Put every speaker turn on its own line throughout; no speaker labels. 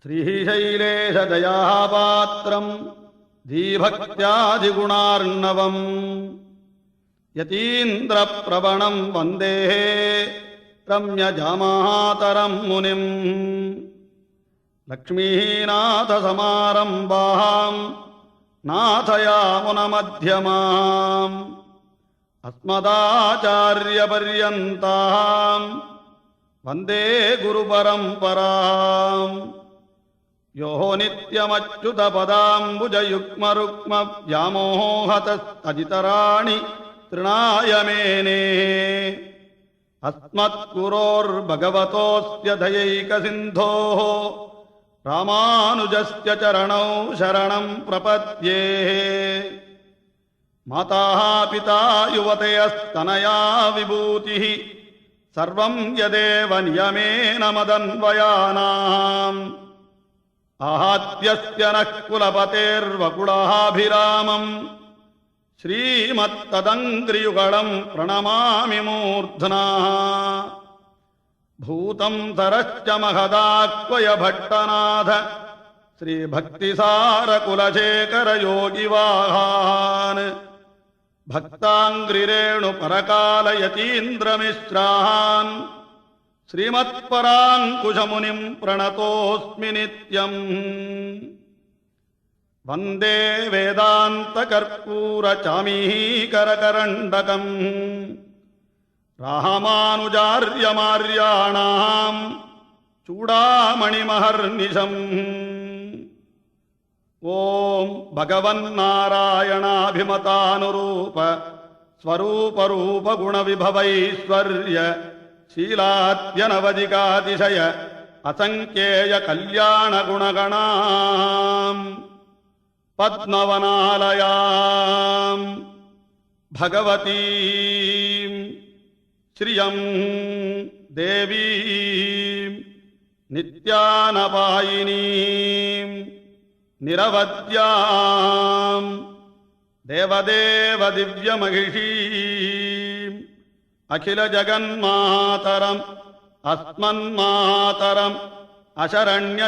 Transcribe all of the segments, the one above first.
श्रीशैलेशदयापात्रं धीभक्त्यादिगुणार्णवं यतीन्द्रप्रवणं वन्दे रम्यजामातरं मुनिं लक्ष्मीनाथसमारम्भां नाथयामुनमध्यमाम् अस्मदाचार्यपर्यन्तां वन्दे गुरुपरम्पराम् यो नित्यमच्युतपदाम्बुजयुग्मरुक्मव्यामोहतस्तदितराणि तृणाय मेने अस्मद्गुरोर्भगवतोऽस्य दयैकसिन्धोः रामानुजस्य चरणौ शरणं प्रपद्ये माता पिता युवतयस्तनया विभूतिः सर्वं यदेव नियमेन मदन्वयानाम् आहात्यस्य नः कुलपतेर्वकुलाभिरामम् श्रीमत्तदङ्घ्रियुगलं प्रणमामि मूर्ध्ना भूतं सरश्च महदाह्वय भट्टनाथ श्रीभक्तिसारकुलशेखरयोगिवाहान् भक्ताङ्घ्रिरेणुपरकालयतीन्द्रमिश्रान् श्रीमत्पराङ्कुशमुनिं प्रणतोऽस्मि नित्यम् वन्दे वेदान्तकर्पूरचामीकरकरण्डकम् रामानुजार्यमार्याणां चूडामणिमहर्निशम् ॐ भगवन्नारायणाभिमतानुरूप स्वरूपरूपगुणविभवैश्वर्य शीलाद्यनवधिकातिशय असङ्ख्येय कल्याणगुणगणाम् पद्मवनालयाम् भगवतीं श्रियं देवीं नित्यानपायिनीं निरवद्यां देवदेव दिव्यमहिषीम् अखिलजगन्मातरम् अस्मन्मातरम् अशरण्यशरण्याम्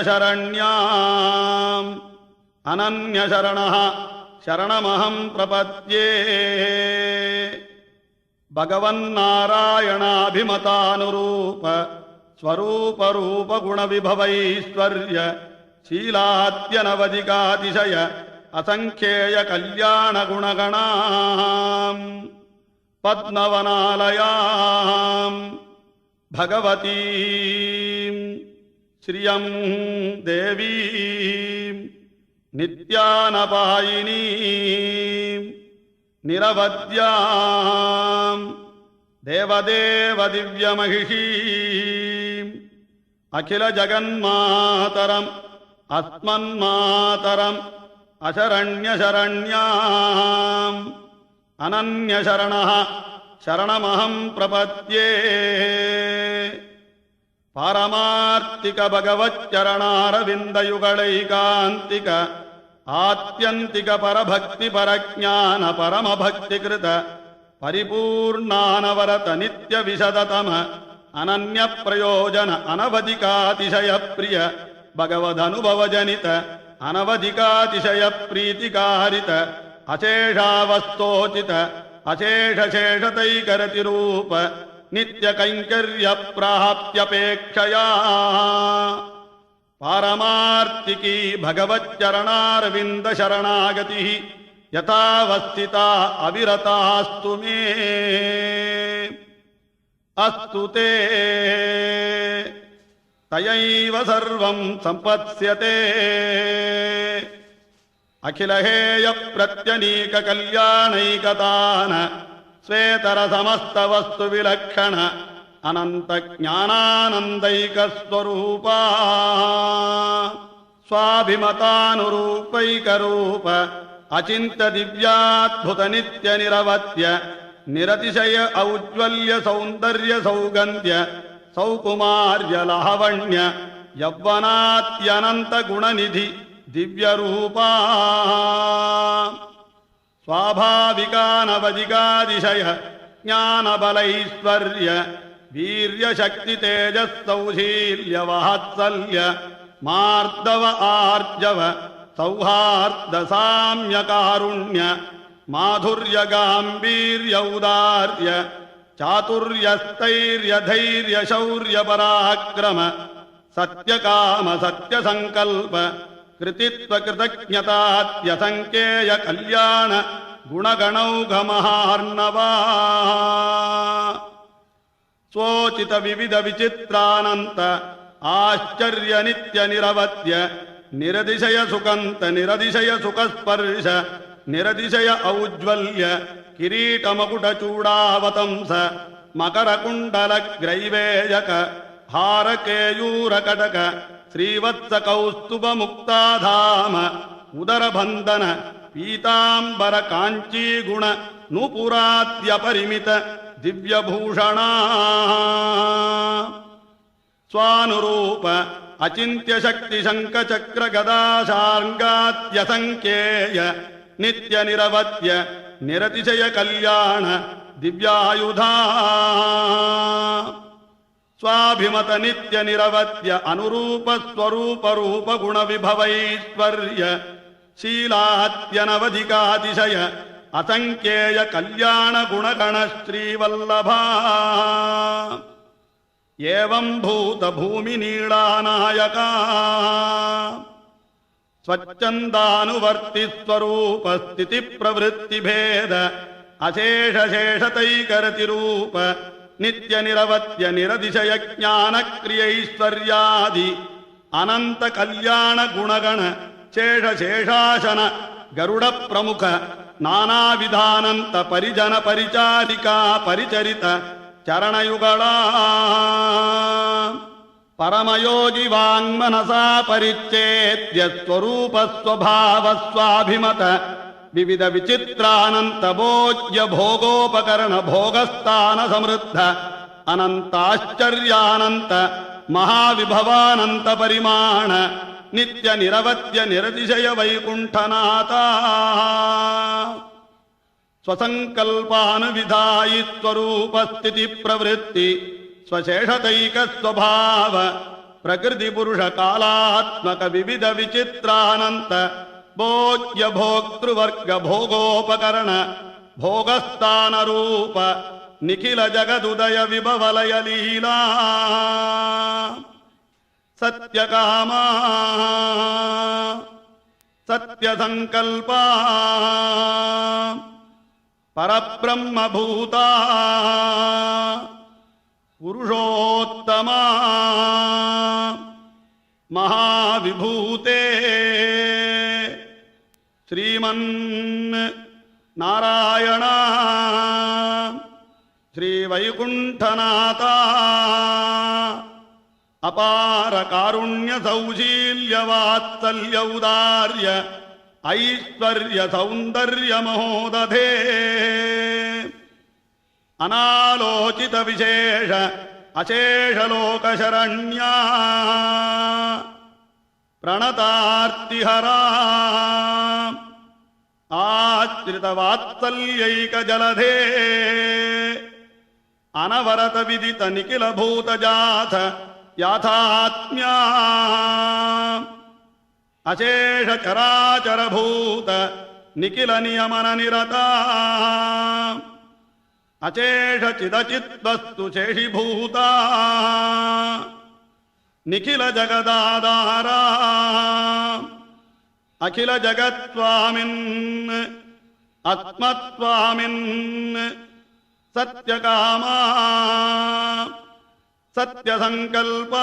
अनन्यशरणः शरणमहं प्रपद्ये भगवन्नारायणाभिमतानुरूप स्वरूपरूपगुणविभवैश्वर्य शीलाद्यनवधिकातिशय असङ्ख्येय कल्याणगुणगणाम् पद्मवनालयाम् भगवतीं श्रियं देवीं नित्यानपायिनीं निरवद्यां देवदेव दिव्यमहिषीम् अखिलजगन्मातरम् अस्मन्मातरम् अशरण्यशरण्याम् अनन्यशरणः शरणमहं प्रपद्ये पारमार्थिक भगवच्चरणारविन्दयुगलैकान्तिक आत्यन्तिक परभक्तिपरज्ञान परमभक्तिकृत परिपूर्णानवरत नित्यविशदतम अनन्यप्रयोजन अनवधिकातिशयप्रिय भगवदनुभवजनित अनवधिकातिशयप्रीतिकारित अशेषावस्थोचित अशेषशेषतैकरतिरूप नित्यकैङ्कर्यप्राप्त्यपेक्षया पारमार्थिकी भगवच्चरणारविन्दशरणागतिः यथावस्थिता अविरतास्तु मे अस्तु ते तयैव सर्वं सम्पत्स्यते अखिलहेयप्रत्यनीककल्याणैकतान स्वेतरसमस्तवस्तुविलक्षण अनन्तज्ञानानन्दैकस्वरूपा स्वाभिमतानुरूपैकरूप अचिन्त्यदिव्याद्भुतनित्यनिरवत्य निरतिशय औज्ज्वल्य सौन्दर्य सौगन्ध्य सौकुमार्य लावण्य यौवनात्यनन्तगुणनिधि दिव्यरूपा स्वाभाविकानवधिकातिशय ज्ञानबलैश्वर्य वीर्यशक्तितेजस्सौशील्यवात्सल्य ಮಾರ್ದವ ಆರ್ಜವ ಸೌಹಾರ್ದ ಸಾಮ್ಯ ಕಾರುಣ್ಯ ಮಾಧುರ್ಯ ಗಾಂಭೀರ್ಯ ಔದಾರ್ಯ ಚಾತುರ್ಯ ಸ್ಥೈರ್ಯ ಧೈರ್ಯ ಶೌರ್ಯ ಪರಾಕ್ರಮ ಸತ್ಯಕಾಮ ಸತ್ಯ ಸಂಕಲ್ಪ ಕೃತಿತ್ವ ಕೃತಜ್ಞತಾತ್ಯ ಸಂಕೇಯ ಕಲ್ಯಾಣ ಗುಣಗಣೌಘ ಮಹಾರ್ಣವಾ ಸ್ವೋಚಿತ ವಿವಿಧ ವಿಚಿತ್ರಾನಂತ ಆಶ್ಚರ್ಯ ನಿತ್ಯ ನಿರವತ್ಯ ನಿರತಿಶಯ ಸುಖಂತ ನಿರತಿಶಯ ಸುಖಸ್ಪರ್ಶ ನಿರತಿಶಯ ಔಜ್ವಲ್ಯ ಕಿರೀಟ ಮಕುಟ ಚೂಡಾವತಂಸ ಮಕರ ಕುಂಡಲ ಗ್ರೈವೇಯಕ ಹಾರ ಕೇಯೂರ ಕಟಕ ಶ್ರೀವತ್ಸ ಕೌಸ್ತುಭ ಮುಕ್ತಾಧಾಮ ಉದರ ಬಂಧನ ಪೀತಾಂಬರ ಕಾಂಚೀ ಗುಣ ನೂಪುರಾದ್ಯ ಪರಿಮಿತ ದಿವ್ಯಭೂಷಣ ಸ್ವಾನುರೂಪ ಅಚಿಂತ್ಯ ಶಕ್ತಿ ಶಂಕ ಚಕ್ರ ಗದಾಶಾರ್ಗಾತ್ಯ ಸಂಖ್ಯೇಯ ನಿತ್ಯ ನಿರವತ್ಯ ನಿರತಿಶಯ ಕಲ್ಯಾಣ ದಿವ್ಯಾಯುಧ ಸ್ವಾಭಿಮತ ನಿತ್ಯ ನಿರವತ್ಯ ಅನುರೂಪ ಸ್ವರೂಪ ರೂಪ ಗುಣ ವಿಭವೈಶ್ವರ್ಯ ಶೀಲಾತ್ಯನವಧಿಕಾತಿಶಯ ಅಸಂಖ್ಯೇಯ ಕಲ್ಯಾಣ ಗುಣಗಣ ಶ್ರೀವಲ್ಲಭ ಏವಂ ಭೂತ ಭೂಮಿ ನೀಳಾನಾಯಕ ಸ್ವಚ್ಛಂದಾನುವರ್ತಿ ಸ್ವರೂಪ ಸ್ಥಿತಿ ಪ್ರವೃತ್ತಿ ಭೇದ ಅಶೇಷ ಶೇಷತೈಕರತಿ ರೂಪ ನಿತ್ಯ ನಿರವತ್ಯ ನಿರತಿಶಯ ಜ್ಞಾನ ಕ್ರಿಯೈಶ್ವರ್ಯಾದಿ ಅನಂತ ಕಲ್ಯಾಣ ಗುಣಗಣ ಶೇಷ ಶೇಷಾಸನ ಗರುಡ ಪ್ರಮುಖ ನಾನಾ ವಿಧಾನಂತ ಪರಿಜನ ಪರಿಚಾರಿಕಾ ಪರಿಚರಿತ ಚರಣಯುಗಳ ಪರಮಯೋಗಿ ವಾಂಗ್ಮನಸಾ ಪರಿಚ್ಛೇದ್ಯ ಸ್ವರೂಪ ಸ್ವಭಾವ ಸ್ವಾಭಿಮತ ವಿವಿಧ ವಿಚಿತ್ರಾನಂತ ಭೋಜ್ಯ ಭೋಗೋಪಕರಣ ಭೋಗಸ್ಥಾನ ಸಮೃದ್ಧ ಅನಂತಾಶ್ಚರ್ಯಾನಂತ ಮಹಾವಿಭವಾನಂತ ಪರಿಮಾಣ ನಿತ್ಯ ನಿರವತ್ಯ ನಿರತಿಶಯ ವೈಕುಂಠನಾಥ ಸ್ವಸಂಕಲ್ಪಾನುವಿಧಾಯಿ ಸ್ವರೂಪ ಸ್ಥಿತಿ ಪ್ರವೃತ್ತಿ ಸ್ವಶೇಷತೈಕ ಸ್ವಭಾವ ಪ್ರಕೃತಿ ಪುರುಷ ಕಾಲಾತ್ಮಕ ವಿವಿಧ ವಿಚಿತ್ರಾನಂತ ಭೋಗ್ಯ ಭೋಕ್ತೃವರ್ಗ ಭೋಗೋಪಕರಣ ಭೋಗಸ್ಥಾನ ರೂಪ ನಿಖಿಲ ಜಗದುದಯ ವಿಭವಲಯ ಲೀಲಾ ಸತ್ಯಕಾಮ ಸತ್ಯಸಂಕಲ್ಪ ಪರಬ್ರಹ್ಮಭೂತ ಪುರುಷೋತ್ತಮ ಮಹಾವಿಭೂತೆ ಶ್ರೀಮನ್ ನಾರಾಯಣ ಶ್ರೀವೈಕುಂಠನಾಥ ಅಪಾರ ಕಾರುಣ್ಯ ಸೌಶೀಲ್ಯ ವಾತ್ಸಲ್ಯ ಔದಾರ್ಯ ಐಶ್ವರ್ಯ ಸೌಂದರ್ಯ ಮಹೋದಧೇ ಅನಾಲೋಚಿತ ವಿಶೇಷ ಅಶೇಷ ಲೋಕಶರಣ್ಯ ಪ್ರಣತಾರ್ತಿಹರ ಆಶ್ರಿತ ವಾತ್ಸಲ್ಯೈಕ ಜಲಧೇ ಅನವರತ ವಿದಿತ ನಿಖಿಲ ಭೂತ ಜಾತ ಯಾಥಾತ್ಮ್ಯ ಅಶೇಷ ಚರಾಚರ ಭೂತ ನಿಖಿಲ ನಿಯಮನ ನಿರತ ಅಶೇಷ ಚಿದಚಿದ್ವಸ್ತು ಶೇಷಿಭೂತ ನಿಖಿಲ ಜಗದಾಧಾರ ಅಖಿಲ ಜಗತ್ಸ್ವಾಮಿನ್ ಆತ್ಮಸ್ವಾಮಿನ್ ಸತ್ಯಕಾಮ ಸತ್ಯಸಂಕಲ್ಪ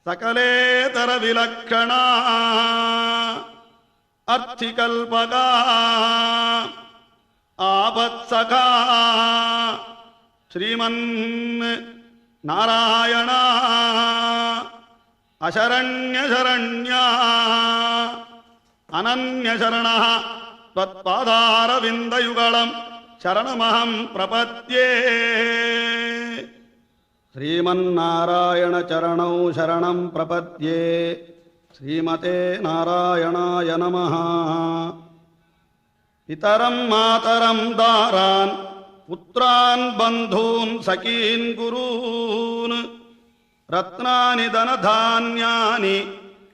ಸಕಲೇತರ ವಿಲಕ್ಷಣ ಅರ್ಥಿಕಲ್ಪಕ ಆಪತ್ಸಖ ಶ್ರೀಮನ್ ನಾರಾಯಣ ಅಶರಣ್ಯ ಶರಣ್ಯ ಅನನ್ಯ ಶರಣ ತ್ವತ್ಪಾದಾರವಿಂದಯುಗಳಂ ಶರಣಮಹಂ ಪ್ರಪದ್ಯೆ. ಶ್ರೀಮನ್ನಾರಾಯಣ ಚರಣೌ ಶರಣಂ ಪ್ರಪದ್ಯೆ. ಶ್ರೀಮತೆ ನಾರಾಯಣಾಯ ನಮಃ. ಪಿತರಂ ಮಾತರಂ ದಾರಾನ್ ಪುತ್ರಾನ್ ಬಂಧೂನ್ ಸಖೀನ್ ಗುರೂನ್ ರತ್ನಾನಿ ಧನಧಾನ್ಯಾನಿ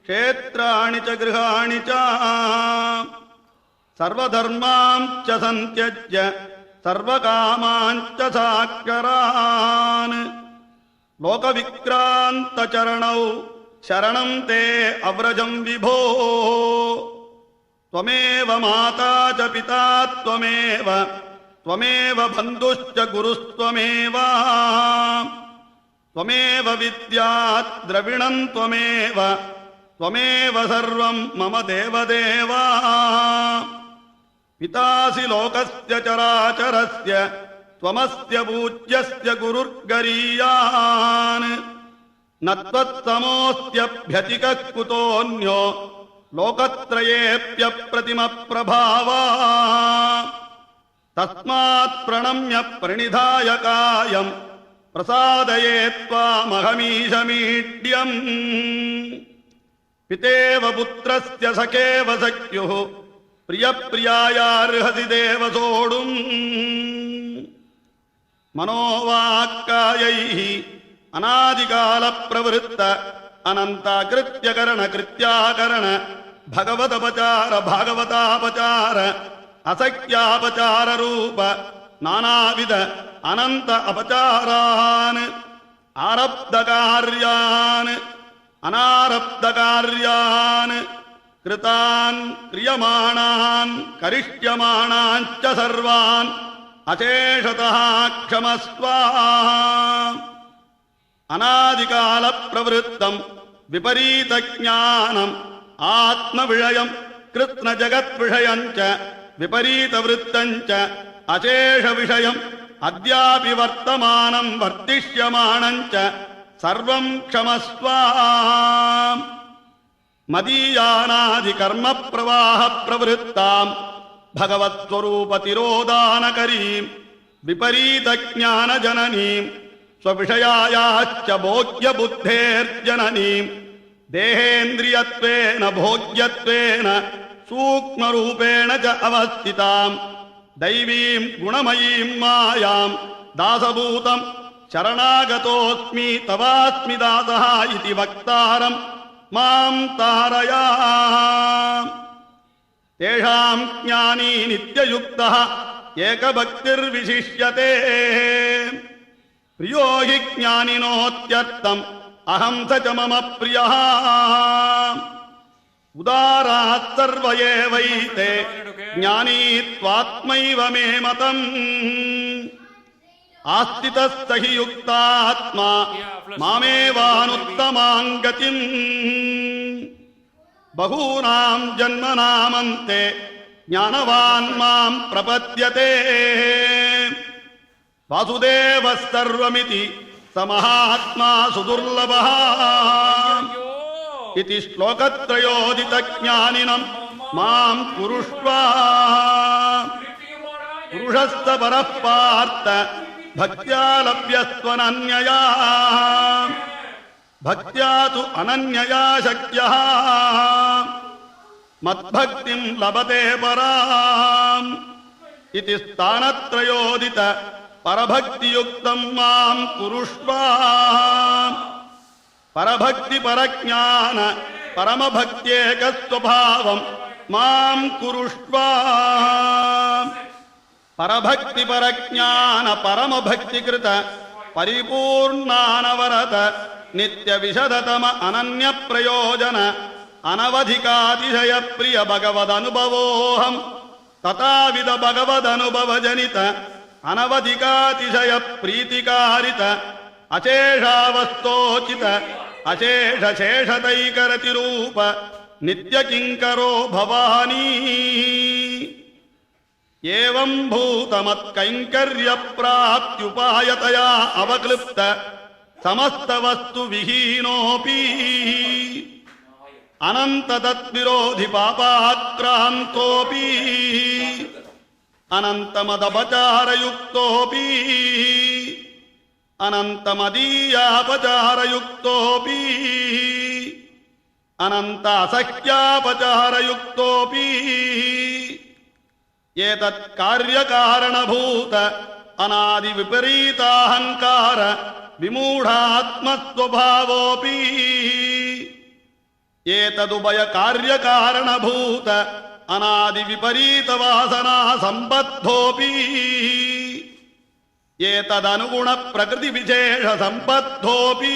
ಕ್ಷೇತ್ರಾಣಿ ಚ ಗೃಹಾಣಿ ಚ ಸರ್ವಧರ್ಮಾಂಚ ಸಂತ್ಯಜ್ಯ ಸರ್ವಕಾಮಾಂಚ ಸಾಕ್ಷರಾನ್ ಲೋಕವಿಕ್ರಾಂತ ಚರಣೌ ಶರಣಂ ತೇ ಅವ್ರಜಂ ವಿಭೋ ತ್ವಮೇವ ಮಾತಾ ಚ ಪಿತಾ ತ್ವಮೇವ ತ್ವಮೇವ ಬಂಧುಶ್ಚ ಗುರುಸ್ತ್ವಮೇವ ತ್ವಮೇವ ವಿದ್ಯಾತ್ ದ್ರವಿಣಂ ತ್ವಮೇವ ತ್ವಮೇವ ಸರ್ವಂ ಮಮ ದೇವದೇವ ಪಿತಾಸಿ ಲೋಕಸ್ಯ ಚರಾಚರಸ್ಯ ತ್ವಮಸ್ಯ ಪೂಜ್ಯಸ್ಯ ಗುರುರ್ಗರೀಯಾನ್ ನ ತ್ವತ್ಸಮೋऽಸ್ತ್ಯಭ್ಯತಿಕಃ ಕುತೋऽನ್ಯೋ ಲೋಕತ್ರಯೇಪ್ಯಪ್ರತಿಮ ಪ್ರಭಾವಾ ತಸ್ಮಾತ್ ಪ್ರಣಮ್ಯ ಪ್ರಣಿಧಾಯ ಕಾಯಂ ಪ್ರಸಾದಯೇ ತ್ವಾಮಹಮೀಶಮೀಡ್ಯಂ ಪಿತೇವ ಪುತ್ರಸ್ಯ ಸಖೇವ ಸಖ್ಯುಃ ಪ್ರಿಯ ಪ್ರಿಯಾಯಾರ್ಹಸಿ ದೇವ ಸೋಡುಂ ಮನೋವಾಕ್ಕಾಯೈಃ ಅನಾದಿಕಾಲ ಪ್ರವೃತ್ತ ಅನಂತಾಕೃತ್ಯಕರಣ ಕೃತ್ಯಾಕರಣ ಭಗವದಪಚಾರ ಭಾಗವತಾಪಚಾರ ಅಸಖ್ಯಾಪಚಾರ ರೂಪ ನಾನಾವಿಧ ಅನಂತ ಅಪಚಾರಾನ್ ಆರಬ್ಧ ಕಾರ್ಯಾನ್ ಅನಾರಬ್ಧ ಕಾರ್ಯಾನ್ ಕೃತಾನ್ ಕ್ರಿಯಮಾಣಾನ್ ಕರಿಷ್ಯಮಾಣಾಂಚ ಸರ್ವಾನ್ ಅಶೇಷತಃ ಕ್ಷಮಸ್ವ ಅನಾದಿಕಾಲ ಪ್ರವೃತ್ತಂ ವಿಪರೀತ ಜ್ಞಾನಂ ಆತ್ಮವಿಷಯಂ ಕೃತ್ನ ಜಗತ್ವಿಷಯಂಚ ವಿಪರೀತ ವೃತ್ತಂಚ ಅಶೇಷ ವಿಷಯಂ ಅದ್ಯಾಪಿ ವರ್ತಮಾನಂ ವರ್ತಿಷ್ಯಮಾಣಂಚ ಸರ್ವಂ ಕ್ಷಮಸ್ವ ಮದೀಯಾನಾದಿ ಕರ್ಮ ಪ್ರವಾಹ ಪ್ರವೃತ್ತಾಂ ಭಗವತ್ಸ್ವರೂಪ ತಿರೋದಾನಕರೀಂ ವಿಪರೀತ ಜ್ಞಾನ ಜನನೀಂ ಸ್ವವಿಷಯಾಯಾಶ್ಚ ಭೋಗ್ಯ ಬುದ್ಧೇರ್ಜನನೀಂ ದೇಹೇಂದ್ರಿಯತ್ವೇನ ಭೋಗ್ಯತ್ವೇನ ಸೂಕ್ಷ್ಮರೂಪೇಣ ಚ ಅವಸ್ಥಿತಾಂ ದೈವೀಂ ಗುಣಮಯೀಂ ಮಾಯಾಂ ದಾಸಭೂತಂ ಶರಣಾಗತೋಸ್ಮಿ ತವಾಸ್ಮಿ ದಾಸಃ ಇತಿ ವಕ್ತಾರಂ ಮಾಂ ತಾರಯ ತೇಷಾಂ ಜ್ಞಾನಿ ನಿತ್ಯಯುಕ್ತಃ ಏಕಭಕ್ತಿರ್ವಿಶಿಷ್ಯತೆ ಪ್ರಿಯೋ ಹಿ ಜ್ಞಾನಿನೋತ್ಯರ್ಥಂ ಅಹಂ ಸ ಚ ಮಮ ಪ್ರಿಯಃ ಉದಾರಾತ್ ಸರ್ವ ಏವೈತೆ ಜ್ಞಾನೀ ತ್ವಾತ್ಮೈವ ಮೇ ಮತಂ ಆಸ್ಥಿತಸ್ಸ ಹಿ ಯುಕ್ತಾತ್ಮ ಮಾಮೇವಾನುತ್ತಮಾಂ ಗತಿಂ ಬಹೂನಾಂ ಜನ್ಮನಾಮಂತೆ ಜ್ಞಾನವಾನ್ ಮಾಂ ಪ್ರಪದ್ಯತೆ ವಾಸುದೇವಃ ಸರ್ವಮಿತಿ ಸ ಮಹಾತ್ಮ ಸುದುರ್ಲಭಃ ಇತಿ ಶ್ಲೋಕತ್ರಯೋದಿತ ಜ್ಞಾನಿನಂ ಮಾಂ ಕುರುಷ್ವ ಪುರುಷಸ್ತ ಪರಃ ಪಾರ್ಥ ಭಕ್ತ್ಯಾ ಲಭ್ಯಸ್ತ್ವನನ್ಯಯಾ ಭಕ್ತ್ಯಾ ತು ಅನನ್ಯಯಾ ಶಕ್ಯಃ ಮದ್ಭಕ್ತಿಂ ಲಭತೆ ಪರಾಂ ಇತಿ ಸ್ಥಾನತ್ರಯೋದಿತ ಪರಭಕ್ತಿಯುಕ್ತಂ ಮಾಂ ಕುರುಷ್ವ ಪರಭಕ್ತಿ ಪರಜ್ಞಾನ ಪರಮಭಕ್ತ್ಯೇಕ ಸ್ವಭಾವಂ ಮಾಂ ಕುರುಷ್ವ ಪರಭಕ್ತಿ ಪರಜ್ಞಾನ ಪರಮಭಕ್ತಿಕೃತ ಪರಿಪೂರ್ಣಾನವರತ ನಿತ್ಯ ವಿಶದತಮ ಅನನ್ಯ ಪ್ರಯೋಜನ ಅನವಧಿಕಾತಿಶಯ ಪ್ರಿಯ ಭಗವದನುಭವೋಹಂ ತಥಾವಿಧ ಭಗವದನುಭವ ಜನಿತ ಅನವಧಿಕಾತಿಶಯ ಪ್ರೀತಿಕಾರಿತ ಅಶೇಷಾವಸ್ತೋಚಿತ ಅಶೇಷ ಶೇಷತೈಕರತಿರೂಪ ನಿತ್ಯ ಕಿಂಕರೋ ಭವಾನಿ ಏವಂ ಭೂತಮತ್ಕೈಂಕರ್ಯ ಪ್ರಾಪ್ತ್ಯುಪಾಯತಯಾ ಅವಕ್ಲಿಪ್ತ ಸಮಸ್ತ ವಸ್ತು ವಿಹೀನೋಪಿ ಅನಂತ ತದ್ವಿರೋಧಿ ಪಾಪಾಕ್ರಾಂತೋಪಿ ಅನಂತಮದಪಚಾರಯುಕ್ತೋಪಿ ಅನಂತಮದೀಯಾಪಚಾರಯುಕ್ತೋಪಿ ಅನಂತ ಅಸಖ್ಯಾಪಚಾರಯುಕ್ತೋಪಿ ಏತತ್ ಕಾರ್ಯಕಾರಣಭೂತ ಅನಾದಿ ವಿಪರೀತಾಹಂಕಾರ വിമൂഢാത്മസ്വഭാവോപി ഏതദുഭയ കാര്യകാരണഭൂത അനാദി വിപരീത വാസനാ സമ്പദ്ധോപി ഏതദനുഗുണ പ്രകൃതി വിശേഷ സമ്പദ്ധോപി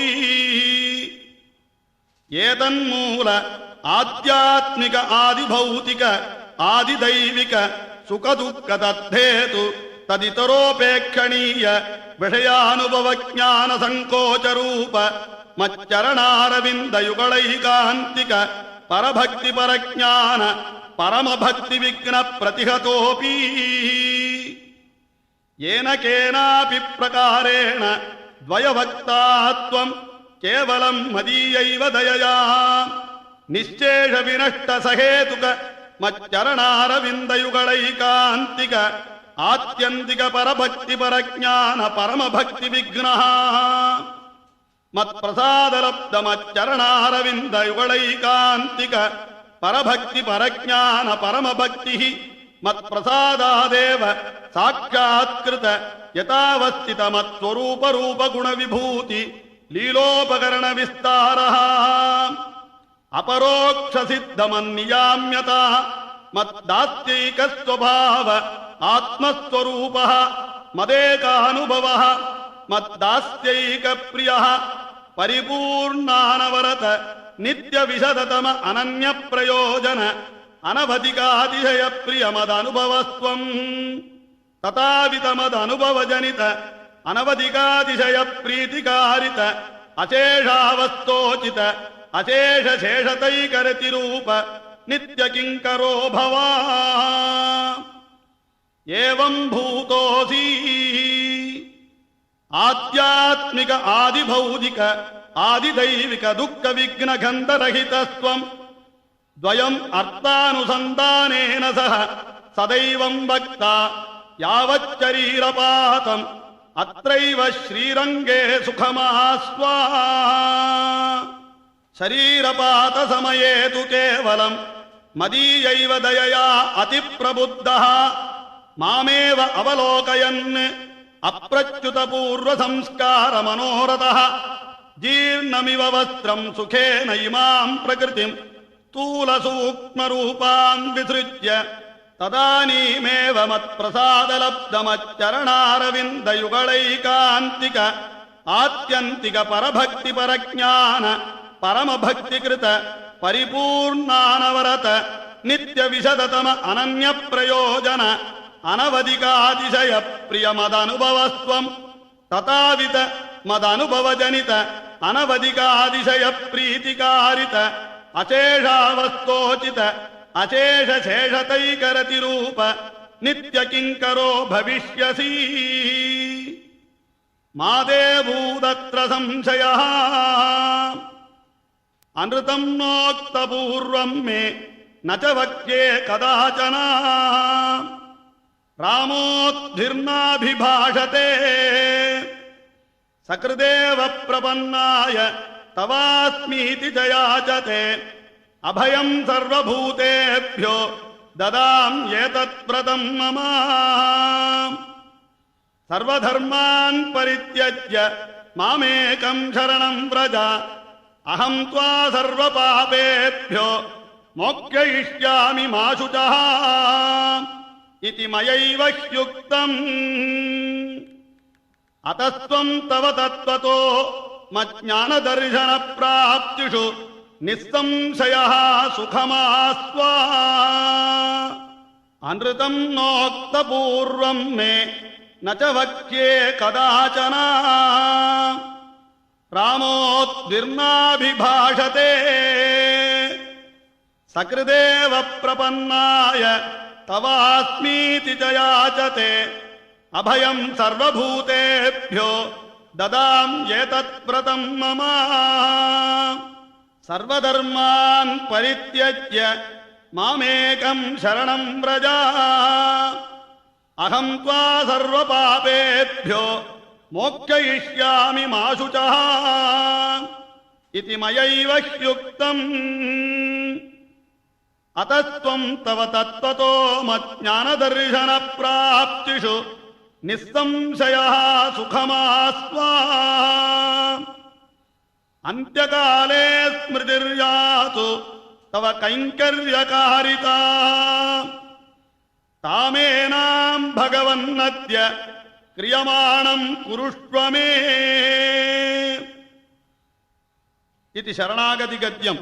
ഏതന്മൂല ആധ്യാത്മിക ആദിഭൗതിക ആദിദൈവിക സുഖദുഃഖ തദ്ധേതു തദിതരോപേക്ഷണീയ വിഷയാനുഭവജ്ഞാന സങ്കോചരൂപ മച്ചരണാരവിന്ദയുഗളൈകാന്തിക പരഭക്തി പരജ്ഞാന പരമഭക്തി വിഘ്ന പ്രതിഹതോപി യേന കേനാപി പ്രകാരേണ ദ്വയഭക്താത്വം കേവലം മദീയൈവ ദയയാ നിശ്ചേഷ വിനഷ്ട സഹേതുക മച്ചരണാരവിന്ദയുഗളൈകാന്തിക ആത്യന്തിക പരഭക്തി പരജ്ഞാന പരമഭക്തി വിഘ്ന മത്പ്രസാദലബ്ധമച്ചരണാരവിന്ദയുഗളൈകാന്തിക പരഭക്തി പരജ്ഞാന പരമഭക്തി മത്പ്രസാദാദേവ സാക്ഷാത്കൃത യഥാവസ്ഥിതമത്സ്വരൂപരൂപഗുണവിഭൂതി ലീലോപകരണ വിസ്താരഃ അപരോക്ഷസിദ്ധമന്നിയാമ്യത മദ്ദാസ്യൈകസ്വഭാവ ആത്മസ്വരൂപഃ മദേകാനുഭവഃ മദ്ദാസ്യൈകപ്രിയഃ പരിപൂർണാനവരത നിത്യവിശദതമ അനന്യപ്രയോജന അനവധികാതിശയപ്രിയമദനുഭവസ്ത്വം തഥാവിതമദനുഭവജനിത അനവധികാതിശയപ്രീതികാരിത അശേഷാവസ്ഥോചിത അശേഷശേഷതൈകരതിരൂപ നിത്യകിങ്കരോ ഭവാ ഏവം ഭൂതോസി ആധ്യാത്മിക ആദിഭൗതിക ആദിദൈവിക ദുഃഖവിഘ്നഗന്ധരഹിതസ്ത്വം ദ്വയം അർത്ഥാനുസന്ധാനേന സഹ സദൈവം ഭക്ത യാവച്ചരീരപാതം അത്രൈവ ശ്രീരംഗേ സുഖമാസ്വാ ശരീരപാത സമയേ തു കേവലം മദീയൈവ ദയയാ അതിപ്രബുദ്ധഃ മാമേവ അവലോകയൻ അപ്രച്യുതപൂർവ സംസ്കാര മനോരഥഃ ജീർണമിവ വസ്ത്രം സുഖേന ഇമാം പ്രകൃതിം സ്ഥൂലസൂക്ഷ്മരൂപാൻ വിസൃജ്യ തദാനീമേവ മത്പ്രസാദലബ്ധമച്ചരണാരവിന്ദയുഗളൈകാന്തിക ആത്യന്തിക പരഭക്തി പരജ്ഞാന പരമഭക്തികൃത പരിപൂർണാനവരത നിത്യവിശദതമ അനന്യപ്രയോജന അനവധികാതിശയ പ്രിയമദനുഭവസ്ത്വം തഥാവിത മദനുഭവജനിത അനവധികാതിശയ പ്രീതികാരിത അശേഷാവസ്ഥോചിത അശേഷശേഷതൈകരതിരൂപ നിത്യകിങ്കരോ ഭവിഷ്യസി മാദേഭൂതത്ര സംശയഃ അനൃതം നോക്തപൂർവം മേ ന ച വക്യേ കദാചന രാമോദ്ധിർനാഭിഭാഷത്തെ സകൃദേവ പ്രപന്നായ തവാസ്മീതി ച യാചത്തെ അഭയം സർവഭൂതേഭ്യോ ദദാമ്യേതത്പ്രദം മമ സർവധർമാൻ പരിത്യജ്യ മാമേകം ശരണം വ്രജ അഹം ത്വാ സർവപാപേഭ്യോ മോക്ഷയിഷ്യാമി മാ ശുചഃ ഇതി മയൈവ ഹ്യുക്തം അതസ്ത്വം തവ തത്വതോ മജ്ഞാനദർശന പ്രാപ്തിഷു നിസ്സംശയഃ സുഖമാസ്വാ അനൃതം നോക്തപൂർവം മേ ന ച വക്യേ കദാചന രാമോദ്വിർനാഭിഭാഷത്തെ സകൃദേവ പ്രപന്നായ തവാസ്മീതി ച യാചത്തെ അഭയം സർവഭൂതേഭ്യോ ദദാമ്യേതത്പ്രദം മമ സർവധർമാൻ പരിത്യജ്യ മാമേകം ശരണം വ്രജ അഹം ത്വാ സർവപാപേഭ്യോ മോക്ഷയിഷ്യാമി മാ ശുചഃ ഇതി മയൈവ ഹ്യുക്തം അതസ്ത്വം തവ തത്വതോ മജ്ഞാനദർശന പ്രാപ്തിഷു നിസ്സംശയഃ സുഖമാസ്വാ അന്ത്യകാലേ സ്മൃതിർയാതു തവ കൈങ്കര്യകാരിതാ താമേനാം ഭഗവന്നദ്യ ക്രിയമാണം കുരുഷ്വമേ ഇതി ശരണാഗതി ഗദ്യം.